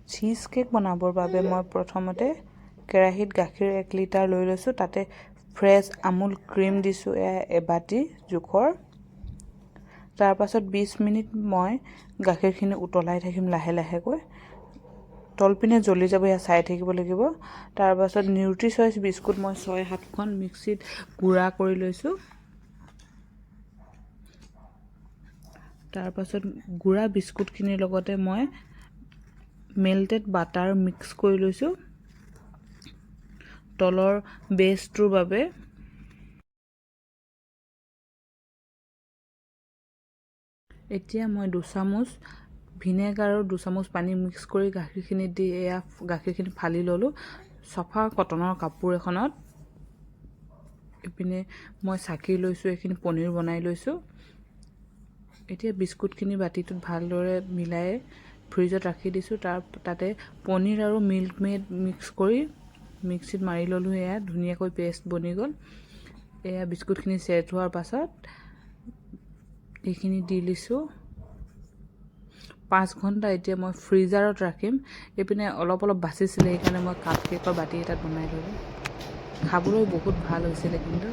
Cheese cake বনাবৰ বাবে মই প্ৰথমতে কেৰাহীত গাখীৰ 1 লিটাৰ লৈ লৈছোঁ। তাতে ফ্ৰেছ আমুল ক্ৰীম দিছোঁ এবাটি জোখৰ। তাৰ পাছত 20 মিনিট মই গাখীৰখিনি উতলাই থাকিম লাহে লাহেকৈ। তলপিনে জ্বলি যাব, এয়া চাই থাকিব লাগিব। তাৰ পাছত নিউট্ৰি চইচ বিস্কুট মই 6-7খন মিক্সিত গুড়া কৰি লৈছোঁ। তাৰ পাছত গুড়া বিস্কুটখিনিৰ লগতে মই মেল্টেড বাটাৰ মিক্স কৰি লৈছোঁ তলৰ বেছটোৰ বাবে। এতিয়া মই 2 চামুচ ভিনেগাৰ আৰু 2 চামুচ পানী মিক্স কৰি গাখীৰখিনি দি এয়া গাখীৰখিনি ফালি ল'লোঁ চফা কটনৰ কাপোৰ এখনত। ইপিনে মই চাকি লৈছোঁ, এইখিনি পনীৰ বনাই লৈছোঁ। এতিয়া বিস্কুটখিনি বাতিটোত ভালদৰে মিলাই ফ্ৰিজত ৰাখি দিছোঁ। তাতে পনীৰ আৰু মিল্ক মেড মিক্স কৰি মিক্সিত মাৰি ল'লোঁ। এয়া ধুনীয়াকৈ পেষ্ট বনি গ'ল। এয়া বিস্কুটখিনি ছেট হোৱাৰ পাছত এইখিনি দি লৈছোঁ। 5 ঘণ্টা এতিয়া মই ফ্ৰিজাৰত ৰাখিম। এইপিনে অলপ বাচিছিলে, সেইকাৰণে মই কাপ কেকৰ বাতি এটাত বনাই ল'লোঁ। খাবলৈ বহুত ভাল হৈছিলে কিন্তু।